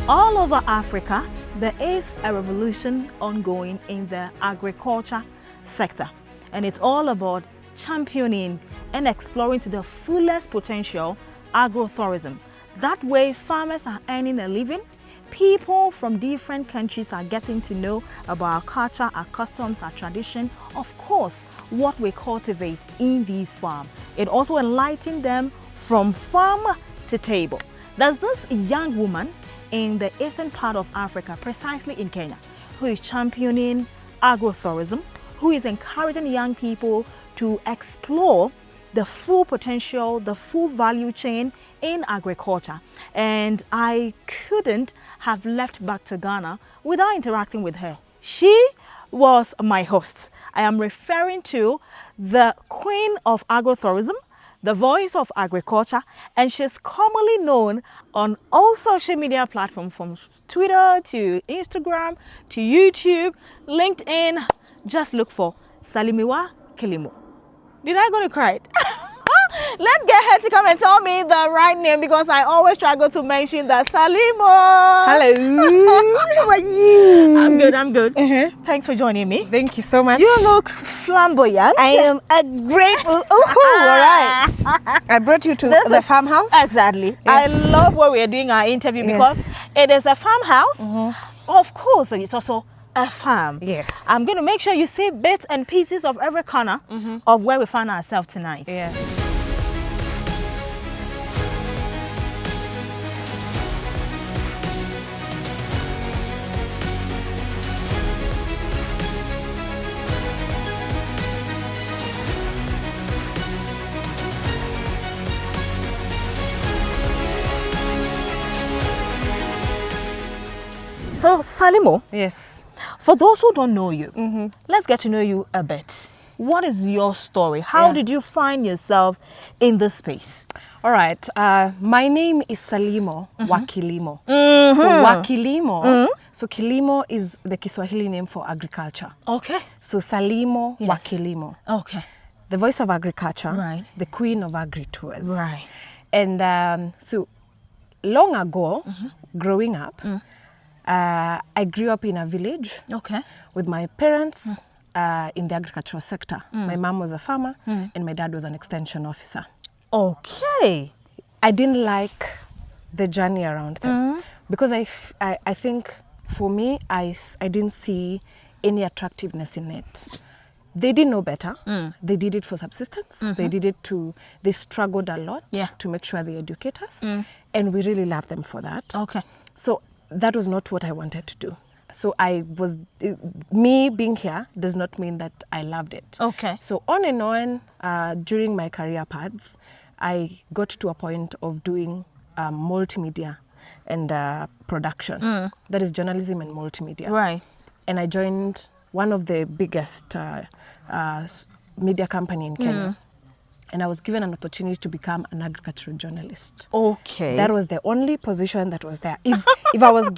All over Africa, there is a revolution ongoing in the agriculture sector, and it's all about championing and exploring to the fullest potential AgriTourism. That way, farmers are earning a living, people from different countries are getting to know about our culture, our customs, our tradition, of course, what we cultivate in these farms. It also enlightens them from farm to table. There's this young woman in the eastern part of Africa, precisely in Kenya, who is championing AgriTourism, who is encouraging young people to explore the full potential, the full value chain in agriculture. And I couldn't have left back to Ghana without interacting with her. She was my host. I am referring to the queen of AgriTourism, the voice of agriculture, and she's commonly known on all social media platforms from Twitter to Instagram to YouTube, LinkedIn. Just look for Salimo Wa Kilimo. Did I go to cry? Let's get her to come and tell me the right name, because I always struggle to mention that. Salimo. Hello. How are you? I'm good, I'm good. Uh-huh. Thanks for joining me. Thank you so much. You look flamboyant. I am a grateful. All right. I brought you to the farmhouse. Exactly. Yes. I love where we're doing our interview because it is a farmhouse. Mm-hmm. Of course, it's also a farm. Yes. I'm going to make sure you see bits and pieces of every corner of where we find ourselves tonight. Yeah. So, Salimo, Yes. for those who don't know you, let's get to know you a bit. What is your story? How did you find yourself in this space? All right. My name is Salimo Wa Kilimo. So Wa Kilimo. So Kilimo is the Kiswahili name for agriculture. Okay. So Salimo Wa Kilimo. Okay. The voice of agriculture. Right. The queen of AgriTours. Right. And so long ago, growing up, I grew up in a village with my parents in the agricultural sector. My mom was a farmer and my dad was an extension officer. Okay. I didn't like the journey around them because I think for me, I didn't see any attractiveness in it. They didn't know better. They did it for subsistence. They struggled a lot to make sure they educate us. And we really love them for that. Okay. So that was not what I wanted to do. So me being here does not mean that I loved it. Okay. So on and on, during my career paths, I got to a point of doing multimedia and production. That is journalism and multimedia. Right. And I joined one of the biggest media company in Kenya. And I was given an opportunity to become an agricultural journalist. Okay. That was the only position that was there. If I was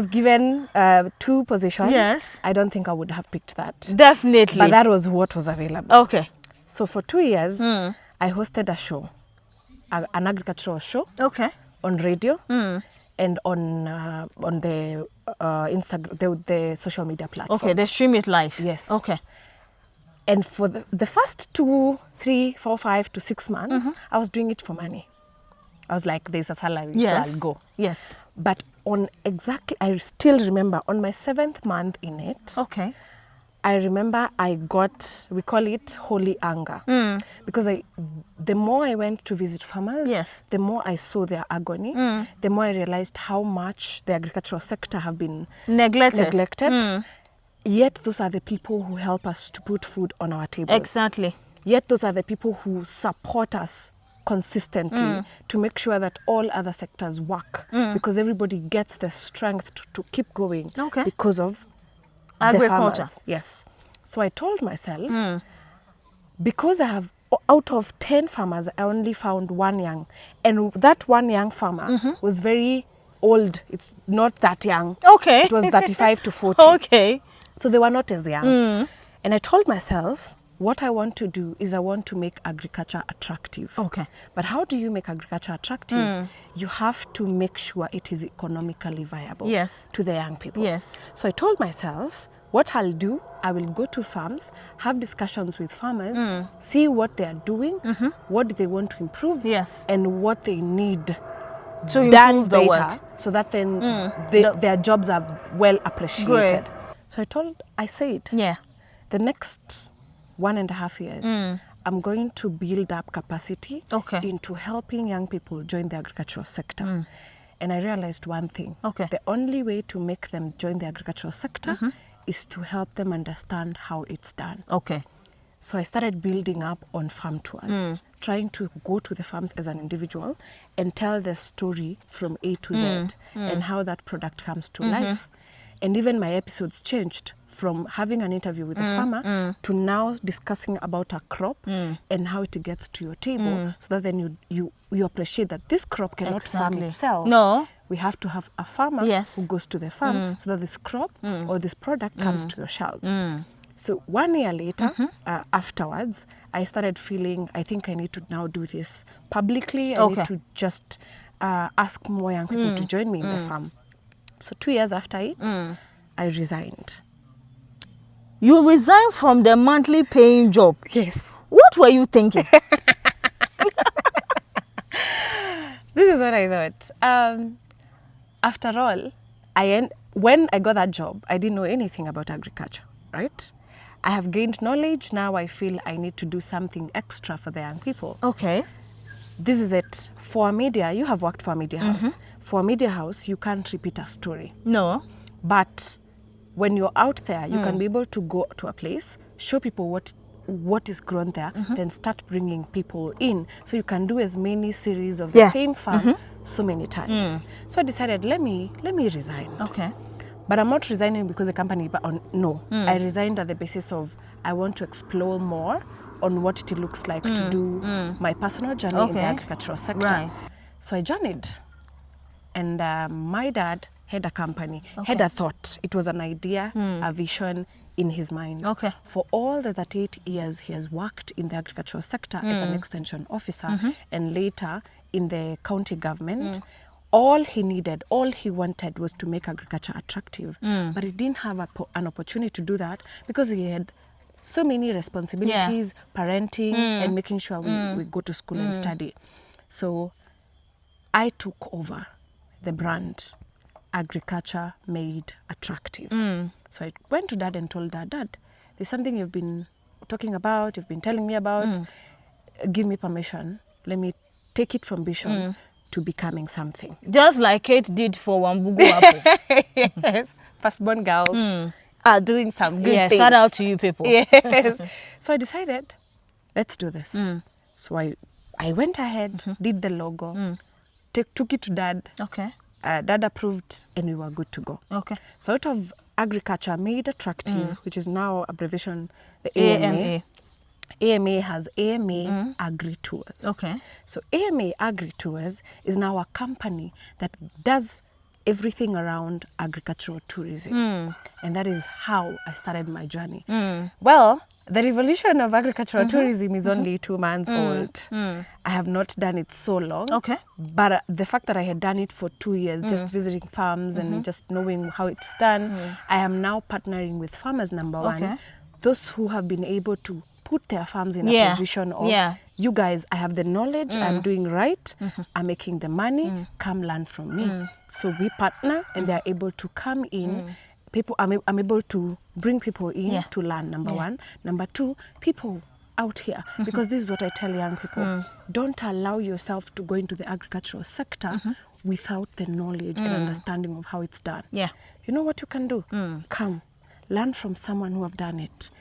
given two positions, I don't think I would have picked that. Definitely. But that was what was available. Okay. So for 2 years, I hosted a show, an agricultural show. Okay. On radio and on the Instagram, the social media platforms. Okay, they stream it live. Yes. Okay. And for the first 2, 3, 4, 5 to 6 months, I was doing it for money. I was like, there's a salary, so I'll go. Yes. But I still remember on my 7th month in it, I remember I got, we call it holy anger. Because the more I went to visit farmers, the more I saw their agony, the more I realized how much the agricultural sector have been neglected. Yet those are the people who help us to put food on our tables. Exactly. Yet those are the people who support us consistently to make sure that all other sectors work because everybody gets the strength to keep going because of agriculture. The farmers. Yes. So I told myself, because I have, out of 10 farmers, I only found one young. And that one young farmer was very old. It's not that young. Okay. It was 35 to 40. Okay. So they were not as young. And I told myself, what I want to do is I want to make agriculture attractive. Okay. But how do you make agriculture attractive? You have to make sure it is economically viable to the young people. Yes. So I told myself, what I'll do, I will go to farms, have discussions with farmers, see what they are doing, what they want to improve, and what they need to improve the work, so that then their jobs are well appreciated. Great. So I said, the next 1.5 years, I'm going to build up capacity into helping young people join the agricultural sector. And I realized one thing. The only way to make them join the agricultural sector is to help them understand how it's done. So I started building up on farm tours, trying to go to the farms as an individual and tell the story from A to Z and how that product comes to life. And even my episodes changed from having an interview with a farmer to now discussing about a crop and how it gets to your table, so that then you appreciate that this crop cannot farm itself. No. We have to have a farmer who goes to the farm so that this crop or this product comes to your shelves. So 1 year later, afterwards, I started feeling, I think I need to now do this publicly. I need to just ask more young people to join me in the farm. So 2 years after it, I resigned. You resigned from the monthly paying job? Yes. What were you thinking? This is what I thought. After all, when I got that job, I didn't know anything about agriculture, right? I have gained knowledge. Now I feel I need to do something extra for the young people. This is it. For a media, you have worked for a media house. For a media house, you can't repeat a story. No. But when you're out there, you can be able to go to a place, show people what is grown there, then start bringing people in. So you can do as many series of the same farm so many times. So I decided, let me resign. But I'm not resigning because the company, no. I resigned at the basis of I want to explore more on what it looks like to do my personal journey in the agricultural sector. So I journeyed. And my dad had a company, had a thought. It was an idea, a vision in his mind. For all the 38 years he has worked in the agricultural sector as an extension officer and later in the county government, all he needed, all he wanted was to make agriculture attractive. But he didn't have an opportunity to do that because he had so many responsibilities, parenting and making sure we go to school and study. So I took over the brand Agriculture Made Attractive. So I went to Dad and told Dad, there's something you've been talking about, you've been telling me about. Give me permission. Let me take it from vision to becoming something. Just like Kate did for Wambugu Apple. Yes, firstborn girls are doing some good things. Shout out to you people. Yes. So I decided, let's do this. So I went ahead, did the logo, took it to Dad. Dad approved and we were good to go. So out of Agriculture Made Attractive, which is now abbreviation, the AMA. AMA has AMA AgriTours. So AMA AgriTours is now a company that does everything around agricultural tourism. And that is how I started my journey. Well, the revolution of agricultural tourism is only 2 months old. I have not done it so long. But the fact that I had done it for 2 years, just visiting farms and just knowing how it's done, I am now partnering with farmers, number one, those who have been able to put their farms in a position of, you guys, I have the knowledge, I'm doing right, I'm making the money, come learn from me. So we partner and they're able to come in. I'm able to bring people in to learn, number one. Number two, people out here, because this is what I tell young people, don't allow yourself to go into the agricultural sector without the knowledge and understanding of how it's done. You know what you can do? Come, learn from someone who have done it.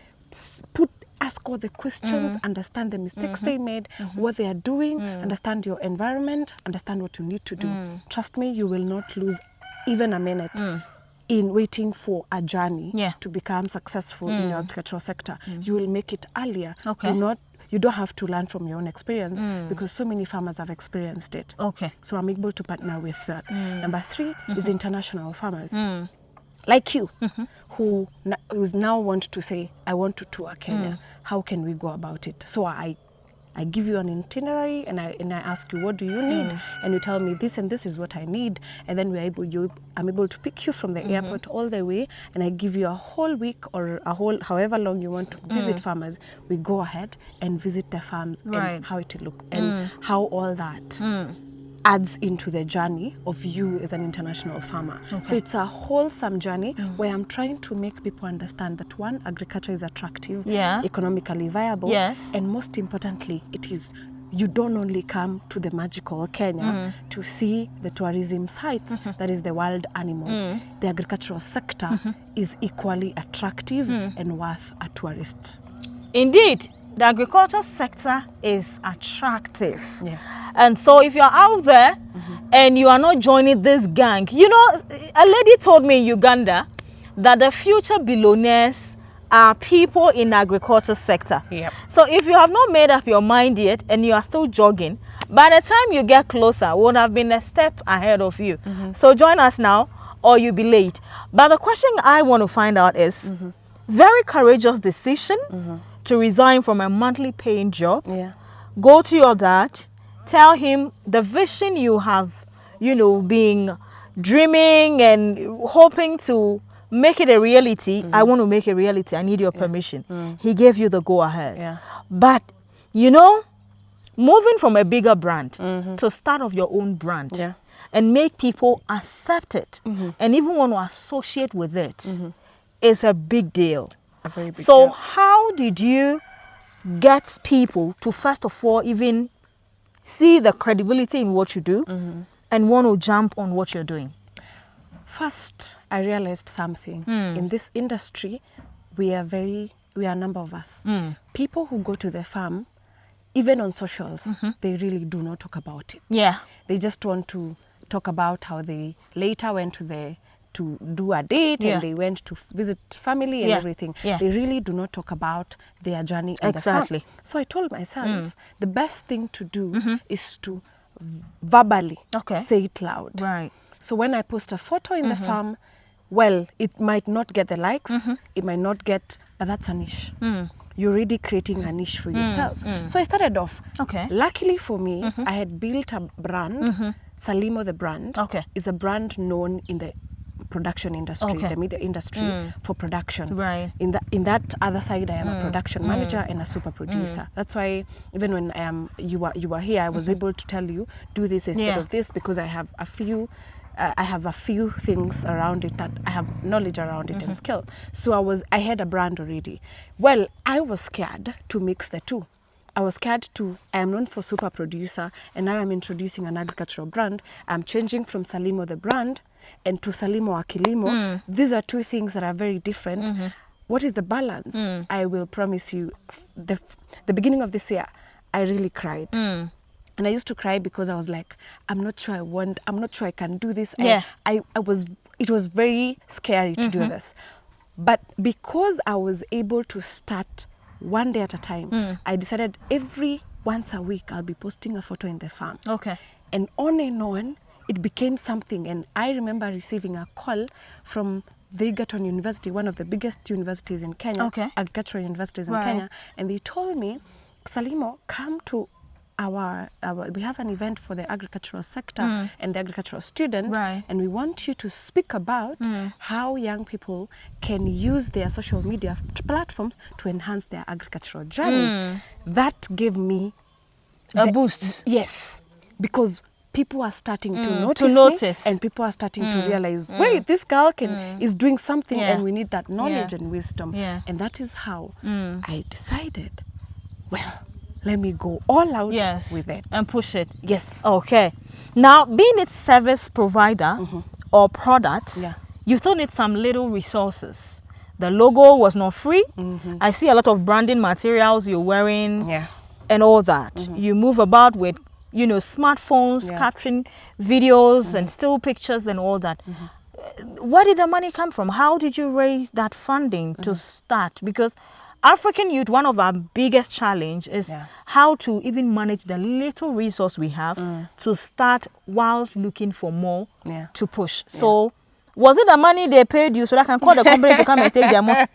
Ask all the questions, understand the mistakes they made, what they are doing, understand your environment, understand what you need to do. Trust me, you will not lose even a minute in waiting for a journey to become successful in your agricultural sector. You will make it earlier. You don't have to learn from your own experience because so many farmers have experienced it. So I'm able to partner with that. Number three is international farmers. like you, who's now want to say, I want to tour Kenya. How can we go about it? So I give you an itinerary and I ask you, what do you need? And you tell me this and this is what I need. And then I'm able to pick you from the airport all the way, and I give you a whole week or however long you want to visit farmers. We go ahead and visit the farms and how it look and how all that adds into the journey of you as an international farmer. Okay. So it's a wholesome journey where I'm trying to make people understand that one, agriculture is attractive, economically viable, and most importantly, you don't only come to the magical Kenya to see the tourism sites, that is the wild animals. The agricultural sector is equally attractive and worth a tourist. Indeed. The agriculture sector is attractive. Yes. And so if you're out there and you are not joining this gang, you know, a lady told me in Uganda that the future billionaires are people in the agriculture sector. Yep. So if you have not made up your mind yet and you are still jogging, by the time you get closer, would have been a step ahead of you. So join us now or you'll be late. But the question I want to find out is, very courageous decision to resign from a monthly paying job, go to your dad, tell him the vision you have, you know, been dreaming and hoping to make it a reality. I want to make it a reality. I need your permission. He gave you the go ahead. But, you know, moving from a bigger brand to start of your own brand and make people accept it and even want to associate with it is a big deal. A very big So deal. how did you get people to first of all even see the credibility in what you do and want to jump on what you're doing? First, I realized something. In this industry, we are a number of us. People who go to the farm, even on socials, they really do not talk about it. Yeah. They just want to talk about how they later went to do a date and they went to visit family and everything. They really do not talk about their journey at the farm. So I told myself, the best thing to do is to verbally say it loud. Right. So when I post a photo in the farm, well, it might not get the likes, it might not get, but that's a niche. You're already creating a niche for yourself. So I started off. Luckily for me, I had built a brand. Salimo, the brand, is a brand known in the production industry, the media industry, for production. Right. In that other side, I am a production manager and a super producer. That's why even when you were here, I was able to tell you, do this instead of this, because I have a few things around it that I have knowledge around it and skill. So I had a brand already. Well, I was scared to mix the two. I am known for super producer, and now I'm introducing an agricultural brand. I'm changing from Salimo the brand and to Salimo Wa Kilimo. These are two things that are very different. What is the balance? I will promise you, the beginning of this year, I really cried. And I used to cry because I was like, I'm not sure I can do this. It was very scary to do this. But because I was able to start one day at a time, I decided once a week I'll be posting a photo in the farm. And on, it became something. And I remember receiving a call from the Egerton University, one of the biggest universities in Kenya, agricultural universities in Kenya. And they told me, Salimo, come to we have an event for the agricultural sector and the agricultural student, and we want you to speak about how young people can use their social media platforms to enhance their agricultural journey. That gave me a boost. Yes, because people are starting to notice me, and people are starting to realize, wait, this girl is doing something, and we need that knowledge and wisdom. And that is how I decided, well, let me go all out with it. And push it. Yes. Okay. Now, being its service provider or products, you still need some little resources. The logo was not free. I see a lot of branding materials you're wearing and all that. You move about with, smartphones, capturing videos and still pictures and all that. Where did the money come from? How did you raise that funding to start? Because African youth, one of our biggest challenge is how to even manage the little resource we have to start while looking for more to push. So Was it the money they paid you so that I can call the company to come and take their money?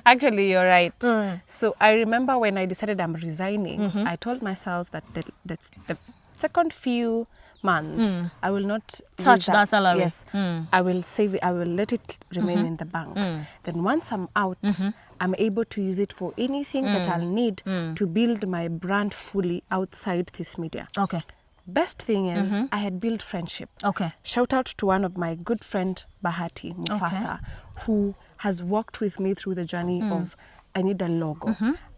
Actually, you're right. So I remember when I decided I'm resigning, I told myself that the second few months, I will not touch that salary. Yes, I will save it. I will let it remain in the bank. Then once I'm out, I'm able to use it for anything that I'll need to build my brand fully outside this media. Okay. Best thing is I had built friendship. Okay. Shout out to one of my good friend Bahati Mufasa, who has worked with me through the journey of I need a logo,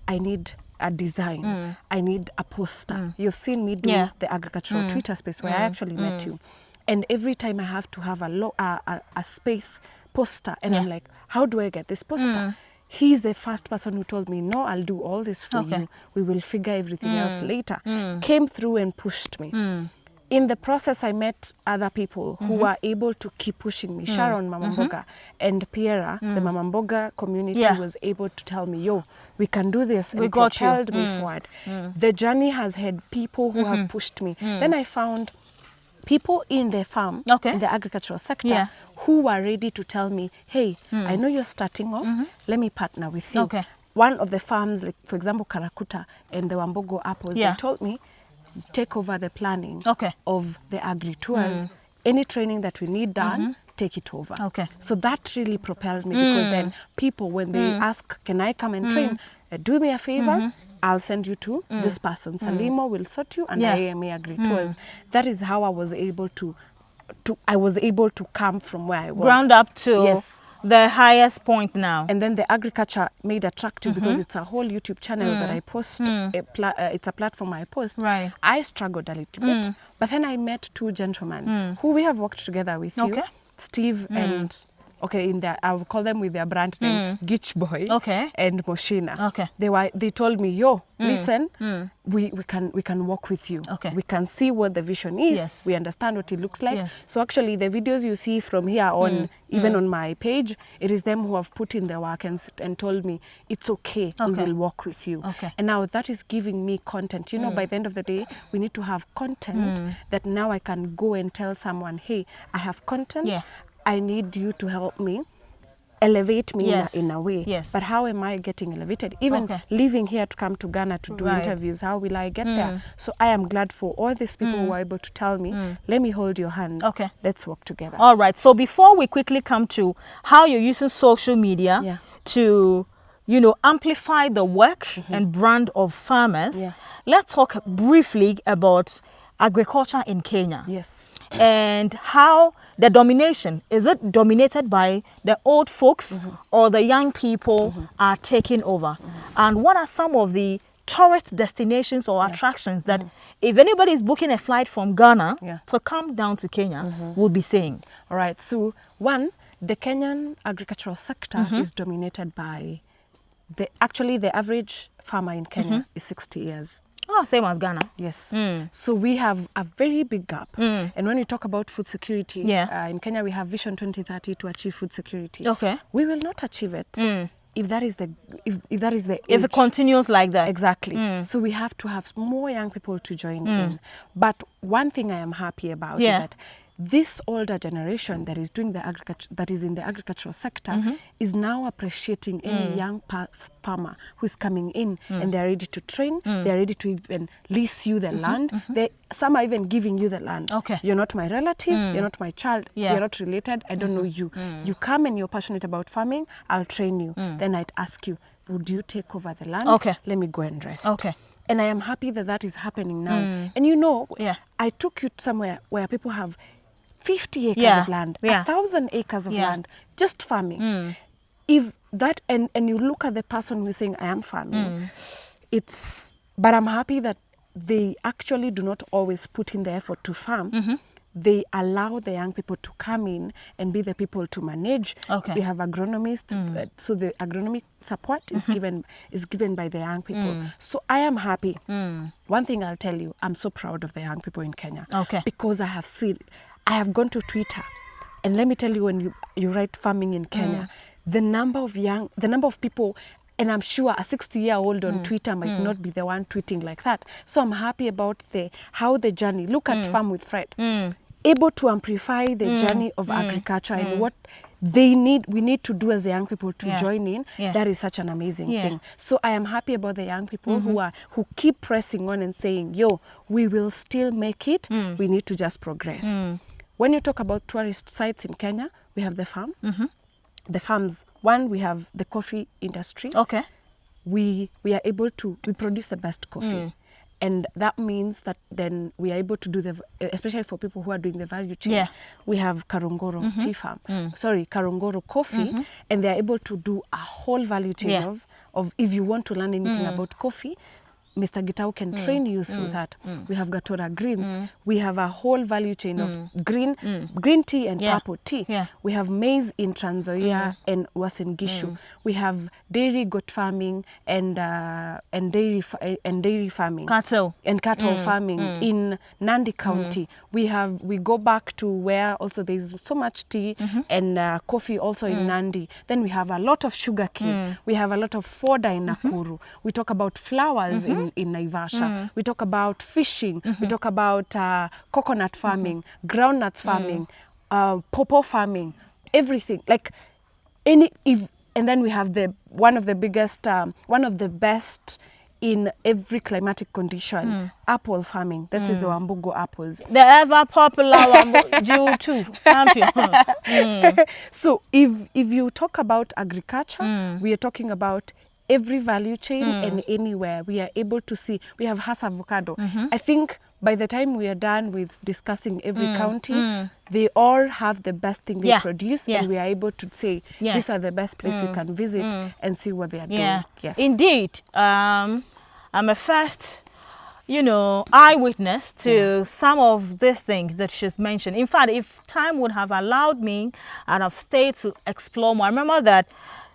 I need a design, I need a poster. You've seen me do the agricultural Twitter space where I actually met you. And every time I have to have a space poster and I'm like, how do I get this poster? He's the first person who told me, no, I'll do all this for you. We will figure everything else later. Came through and pushed me. In the process, I met other people who were able to keep pushing me. Sharon Mamamboga and Piera, the Mamamboga community was able to tell me, yo, we can do this. We and got propelled me forward. The journey has had people who have pushed me. Then I found people in the farm, in the agricultural sector, who were ready to tell me, hey, I know you're starting off, let me partner with you. One of the farms, like for example, Karakuta and the Wambogo apples, they told me, take over the planning of the AgriTours. Any training that we need done, take it over. So that really propelled me because then people, when they ask, can I come and train? Do me a favor, I'll send you to this person. Salimo will sort you and AMA AgriTours. That is how I was able to come from where I was. Ground up to the highest point now. And then the agriculture made attractive because it's a whole YouTube channel that I post. It's a platform I post. I struggled a little bit. But then I met two gentlemen who we have worked together with you. Steve and, I will call them with their brand name, Gitch Boy and Moshina. They told me, yo, listen, we can work with you. We can see what the vision is. We understand what it looks like. So actually the videos you see from here on, even on my page, it is them who have put in the work and told me, it's okay, we will work with you. And now that is giving me content. You know, by the end of the day, we need to have content that now I can go and tell someone, hey, I have content. I need you to help me, elevate me in a way. But how am I getting elevated? Even leaving here to come to Ghana to do interviews, how will I get there? So I am glad for all these people who are able to tell me, let me hold your hand. Let's work together. All right. So before we quickly come to how you're using social media to, you know, amplify the work and brand of farmers, let's talk briefly about agriculture in Kenya. And how the domination, is it dominated by the old folks or the young people are taking over? And what are some of the tourist destinations or attractions that if anybody is booking a flight from Ghana to come down to Kenya will be seeing? All right. So one, the Kenyan agricultural sector is dominated by the average farmer in Kenya is 60 years. Oh, same as Ghana. Yes. So we have a very big gap. And when you talk about food security, in Kenya we have Vision 2030 to achieve food security. We will not achieve it if that is the if it continues like that. Exactly. So we have to have more young people to join in. But one thing I am happy about is that this older generation that is doing the agriculture, that is in the agricultural sector, is now appreciating any young farmer who's coming in and they're ready to train, they're ready to even lease you the land. Some are even giving you the land. You're not my relative, you're not my child, you're not related, I don't know you. You come and you're passionate about farming, I'll train you. Then I'd ask you, would you take over the land? Let me go and rest. And I am happy that that is happening now. And you know, I took you somewhere where people have 50 acres of land, 1,000 acres of land, just farming. If that, and you look at the person who's saying, I am farming, but I'm happy that they actually do not always put in the effort to farm. They allow the young people to come in and be the people to manage. We have agronomists, so the agronomic support is given by the young people. So I am happy. One thing I'll tell you, I'm so proud of the young people in Kenya. Because I have gone to Twitter, and let me tell you, when you write farming in Kenya, the number of people, and I'm sure a 60-year-old on Twitter might not be the one tweeting like that. So I'm happy about how the journey. Look at Farm with Fred. able to amplify the journey of agriculture and what we need to do as the young people to join in. That is such an amazing thing. So I am happy about the young people who keep pressing on and saying, yo, we will still make it. We need to just progress. When you talk about tourist sites in Kenya, we have the farm. The farms. One, we have the coffee industry. Okay. We are able to, we produce the best coffee. And that means that then we are able to do especially for people who are doing the value chain, we have Karongoro tea farm, Karongoro coffee, and they are able to do a whole value chain of if you want to learn anything about coffee, Mr. Gitau can train you through that. We have Gatora greens. We have a whole value chain of green tea and purple tea. We have maize in Trans Nzoia and Uasin Gishu. We have dairy goat farming and dairy farming. Cattle Farming in Nandi County. We go back to where also there is so much tea and coffee also in Nandi. Then we have a lot of sugarcane. We have a lot of fodder in Nakuru. We talk about flowers in Naivasha. We talk about fishing. We talk about coconut farming, groundnuts farming, pawpaw farming, everything. Like and then we have one of the best in every climatic condition, apple farming. That is the Wambugo apples. The ever popular Wambugo too. Champion. So if you talk about agriculture, we are talking about every value chain and anywhere we are able to see. We have Hass avocado. I think by the time we are done with discussing every county, they all have the best thing they produce, and we are able to say these are the best place we can visit and see what they are doing. Yes, indeed. I'm a first, eyewitness to some of these things that she's mentioned. In fact, if time would have allowed me, I'd have stayed to explore more. I remember that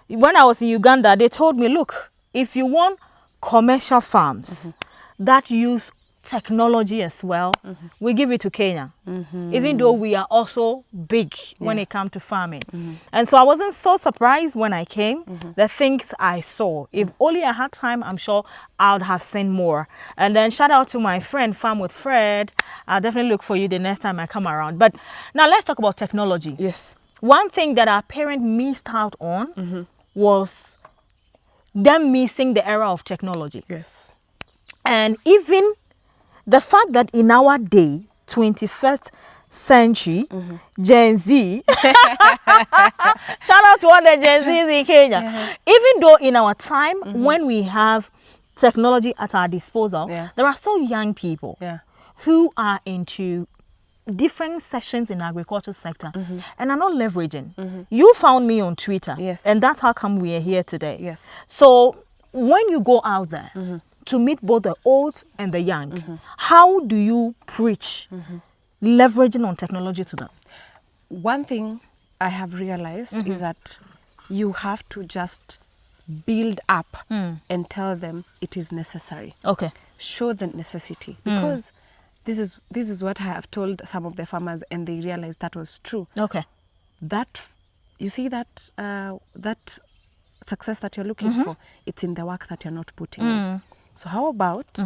when I was in Uganda, they told me, look, if you want commercial farms that use technology as well, we give it to Kenya, even though we are also big when it comes to farming. And so I wasn't so surprised when I came, the things I saw. If only I had time, I'm sure I would have seen more. And then shout out to my friend, Farm with Fred. I'll definitely look for you the next time I come around. But now let's talk about technology. Yes. One thing that our parents missed out on was them missing the era of technology. Yes. And even the fact that in our day, 21st century, Gen Z, shout out to all the Gen Zs in Kenya, even though in our time, when we have technology at our disposal, there are still young people who are into different sessions in agriculture sector and are not leveraging. You found me on Twitter, and that's how come we are here today. Yes. So when you go out there to meet both the old and the young, how do you preach leveraging on technology to them? One thing I have realized is that you have to just build up and tell them it is necessary. Okay. Show the necessity, because this is what I have told some of the farmers, and they realized that was true. Okay. That, you see that that success that you're looking for, it's in the work that you're not putting in. So how about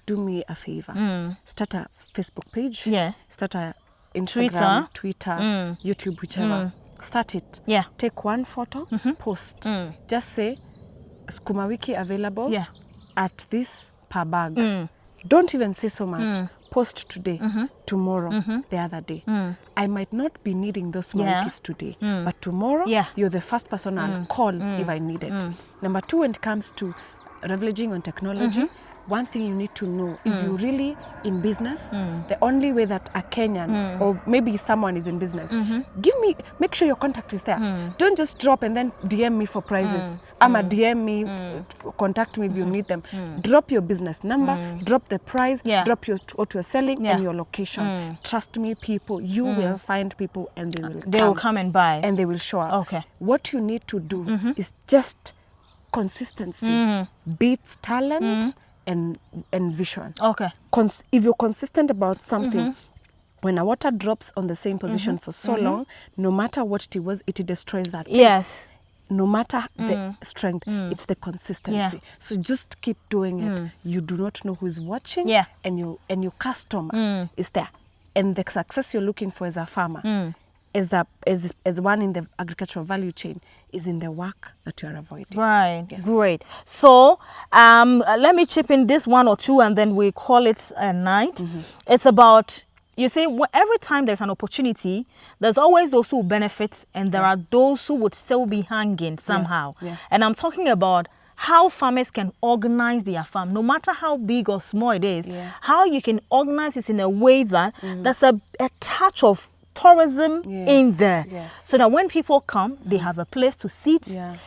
do me a favor? Start a Facebook page. Start a Instagram, Twitter, YouTube, whichever. Start it. Take one photo, post. Just say, Skuma Wiki available at this per bag. Don't even say so much. Post today, tomorrow, the other day. I might not be needing those monkeys today, but tomorrow you're the first person I'll call if I need it. Number two, when it comes to leveraging on technology, one thing you need to know, if you're really in business, the only way that a Kenyan or maybe someone is in business, make sure your contact is there. Don't just drop and then DM me for prizes. DM me, contact me if you need them. Drop your business number, drop the price, drop what you're selling and your location. Trust me, people, you will find people and they will come and buy. And they will show up. Okay. What you need to do is just consistency beats talent and vision. Okay. If you're consistent about something, when a water drops on the same position for so long, no matter what it was, it destroys that place. Yes. No matter the strength, it's the consistency. So just keep doing it. You do not know who's watching, and your customer is there. and the success you're looking for as a farmer is one in the agricultural value chain is in the work that you are avoiding. Right. Yes. Great. So let me chip in this one or two and then we call it a night. It's about, you see, every time there's an opportunity, there's always those who benefit and there are those who would still be hanging somehow. And I'm talking about how farmers can organize their farm, no matter how big or small it is, how you can organize it in a way that there's a touch of tourism in there. So that when people come, they have a place to sit,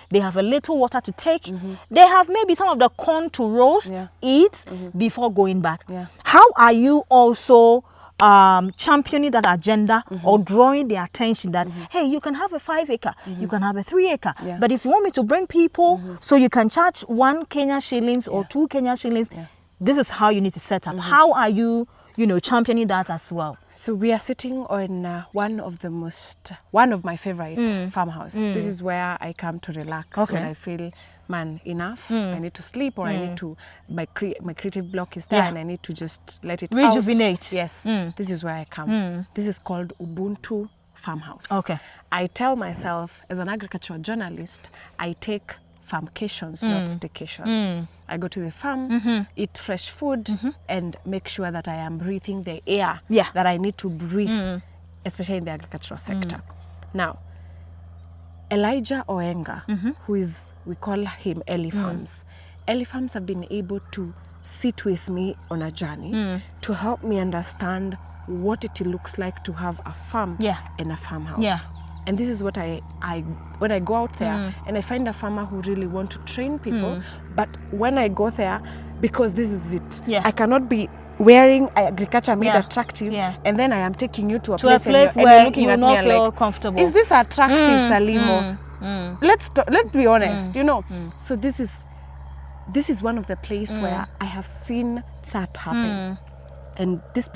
they have a little water to take, they have maybe some of the corn to roast, eat before going back. How are you also championing that agenda or drawing their attention that, hey, you can have a 5 acre, you can have a 3 acre, but if you want me to bring people so you can charge 1 Kenya shillings or 2 Kenya shillings, this is how you need to set up. How are you, championing that as well? So we are sitting on one of my favorite farmhouse. This is where I come to relax when I feel, man, enough. I need to sleep, or I need to, my creative block is there and I need to just let it rejuvenate. Out. Yes, this is where I come. This is called Ubuntu Farmhouse. Okay. I tell myself, as an agricultural journalist, I take farmcations, not staycations. I go to the farm, eat fresh food, and make sure that I am breathing the air that I need to breathe, especially in the agricultural sector. Now, Elijah Oenga, who is, we call him Eli Farms. Eli Farms have been able to sit with me on a journey to help me understand what it looks like to have a farm and a farmhouse. And this is what I when I go out there and I find a farmer who really want to train people, but when I go there, because this is it, I cannot be wearing agriculture made attractive and then I am taking you to a place where you're looking you at not me feel like, comfortable. Is this attractive, Salimo? Let's be honest, So this is one of the places where I have seen that happen. And this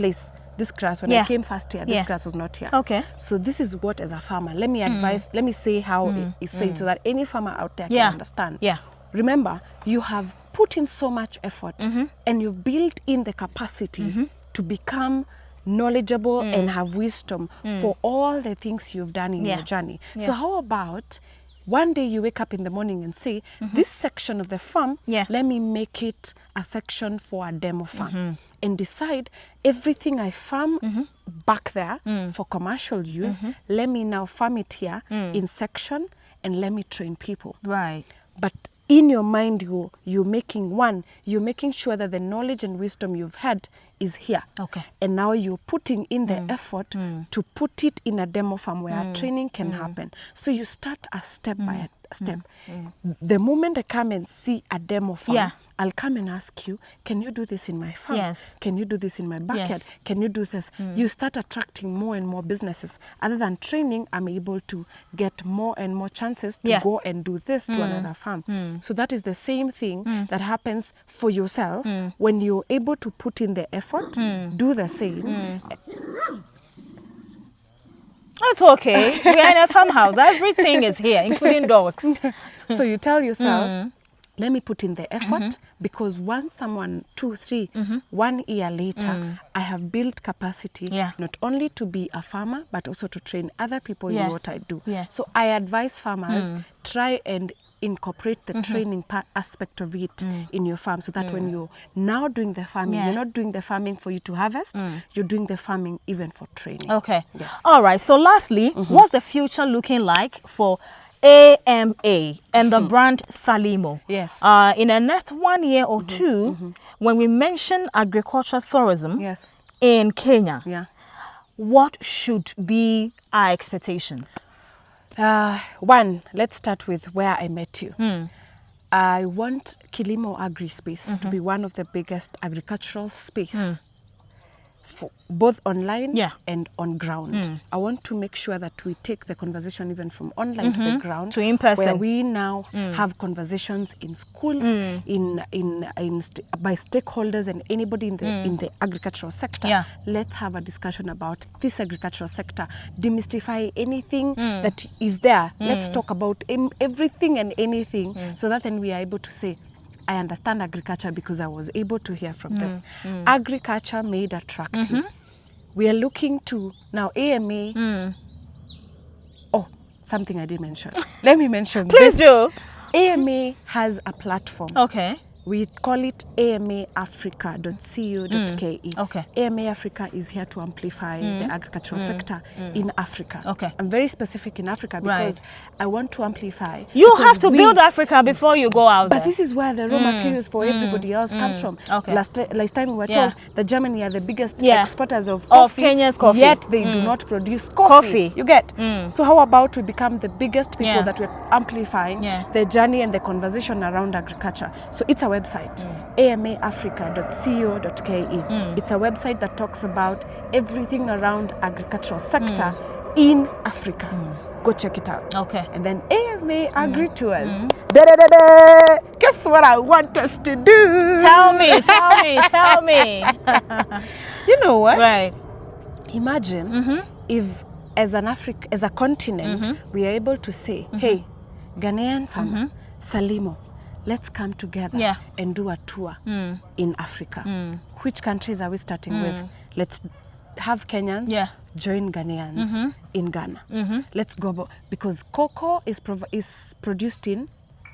grass, when I came first here, this grass was not here. Okay. So this is what, as a farmer, let me advise, let me say how it is said so that any farmer out there can understand. Remember, you have put in so much effort and you've built in the capacity to become knowledgeable and have wisdom for all the things you've done in your journey. So how about one day you wake up in the morning and say, this section of the farm, let me make it a section for a demo farm. And decide everything I farm back there for commercial use, let me now farm it here in section and let me train people. Right. But in your mind, you're making sure that the knowledge and wisdom you've had is here. Okay. And now you're putting in the effort to put it in a demo farm where training can happen. So you start a step by a step. The moment I come and see a demo farm, I'll come and ask you, can you do this in my farm? Yes. Can you do this in my backyard? Yes. Can you do this? You start attracting more and more businesses. Other than training, I'm able to get more and more chances to go and do this to another farm. So that is the same thing that happens for yourself when you're able to put in the effort, do the same. It's okay. We are in a farmhouse. Everything is here, including dogs. So you tell yourself, let me put in the effort because once someone, 2, 3, 1 year later, I have built capacity not only to be a farmer, but also to train other people in what I do. So I advise farmers, try and incorporate the training aspect of it in your farm so that when you're now doing the farming, you're not doing the farming for you to harvest, you're doing the farming even for training. Okay. Yes. All right. So lastly, what's the future looking like for AMA and the brand Salimo? Yes. In the next 1 year or two, when we mention agricultural tourism in Kenya, what should be our expectations? One, let's start with where I met you. I want Kilimo Agrispace to be one of the biggest agricultural space, for both online and on ground. I want to make sure that we take the conversation even from online to the ground, to in person, where we now have conversations in schools, by stakeholders and anybody in the agricultural sector. Let's have a discussion about this agricultural sector, demystify anything that is there. Let's talk about everything and anything, so that then we are able to say, I understand agriculture because I was able to hear from this. Agriculture made attractive. we are looking to now AMA. Oh, something I didn't mention. Let me mention Please this. do. AMA has a platform. Okay. We call it amaafrica.co.ke. Okay. AMA Africa is here to amplify the agricultural sector in Africa. Okay. I'm very specific in Africa because I want to amplify. You have to build Africa before you go out But there. this is where the raw materials for everybody else comes from. Okay. Last time we were told that Germany are the biggest exporters of Kenya's coffee. Yet they do not produce coffee. You get? So how about we become the biggest people that we're amplifying the journey and the conversation around agriculture. So it's a website, amaafrica.co.ke. It's a website that talks about everything around agricultural sector in Africa. Go check it out. Okay. And then AMA AgriTours. Guess what I want us to do? Tell me. You know what? Right. Imagine if as a continent, we are able to say, hey, Ghanaian farmer, Salimo, let's come together and do a tour in Africa. Which countries are we starting with? Let's have Kenyans join Ghanaians in Ghana. Let's go because cocoa is produced in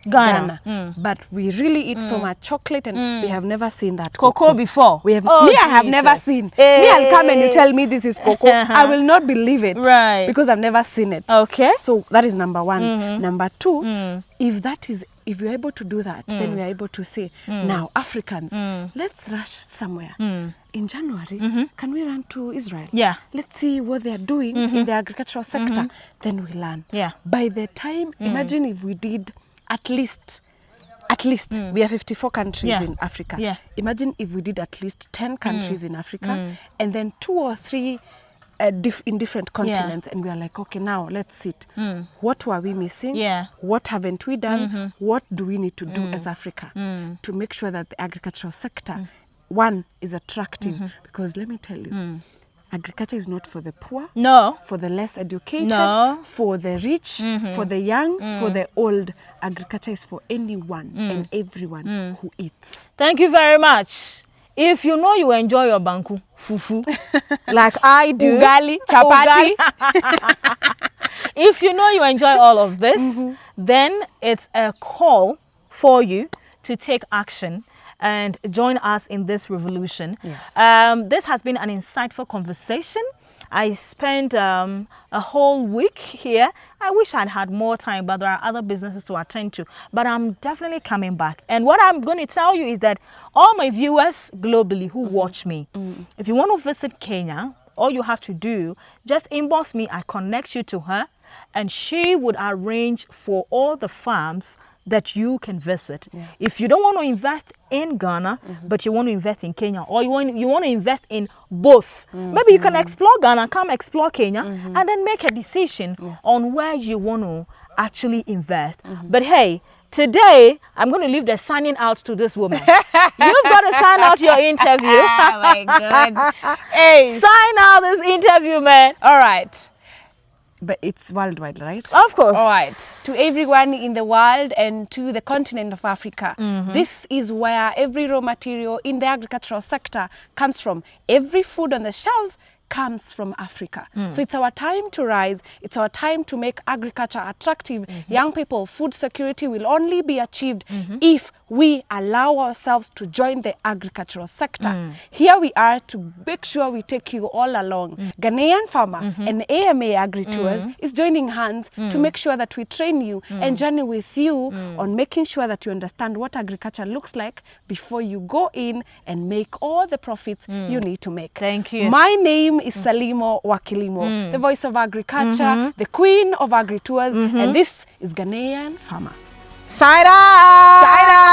Ghana. But we really eat so much chocolate and we have never seen that cocoa before. We have I have never seen. Me, I'll come and you tell me this is cocoa. I will not believe it. Right. Because I've never seen it. Okay. So that is number one. Number two, if we're able to do that, then we are able to say, now Africans, let's rush somewhere. In January, can we run to Israel? Yeah. Let's see what they are doing in the agricultural sector. Then we learn. Yeah. By the time, imagine if we did at least we are 54 countries in Africa. Yeah. Imagine if we did at least 10 countries in Africa and then 2 or 3 in different continents, and we are like, okay, now let's sit. What were we missing? What haven't we done? What do we need to do as Africa to make sure that the agricultural sector, one, is attractive? Because let me tell you, agriculture is not for the poor, for the less educated, for the rich, for the young, for the old. Agriculture is for anyone and everyone who eats. Thank you very much. If you know you enjoy your banku, fufu, like I do, ugali, chapati. If you know you enjoy all of this, then it's a call for you to take action and join us in this revolution. Yes. This has been an insightful conversation. I spent a whole week here. I wish I'd had more time, but there are other businesses to attend to. But I'm definitely coming back. And what I'm going to tell you is that all my viewers globally who watch me, if you want to visit Kenya, all you have to do, just inbox me. I connect you to her, and she would arrange for all the farms that you can visit. If you don't want to invest in Ghana, but you want to invest in Kenya, or you want to invest in both, maybe you can explore Ghana, come explore Kenya, and then make a decision on where you want to actually invest. But hey, today I'm going to leave the signing out to this woman. You've got to sign out your interview. Oh my God. Hey. Sign out this interview, man. All right. But it's worldwide, right? Of course. All right. To everyone in the world and to the continent of Africa, this is where every raw material in the agricultural sector comes from. Every food on the shelves comes from Africa. So it's our time to rise. It's our time to make agriculture attractive. Young people, food security will only be achieved if we allow ourselves to join the agricultural sector. Here we are to make sure we take you all along. Ghanaian Farmer and AMA AgriTours is joining hands to make sure that we train you and journey with you on making sure that you understand what agriculture looks like before you go in and make all the profits you need to make. Thank you. My name is Salimo Wa Kilimo, the voice of agriculture, the queen of AgriTours, and this is Ghanaian Farmer. Sign out! Sign out!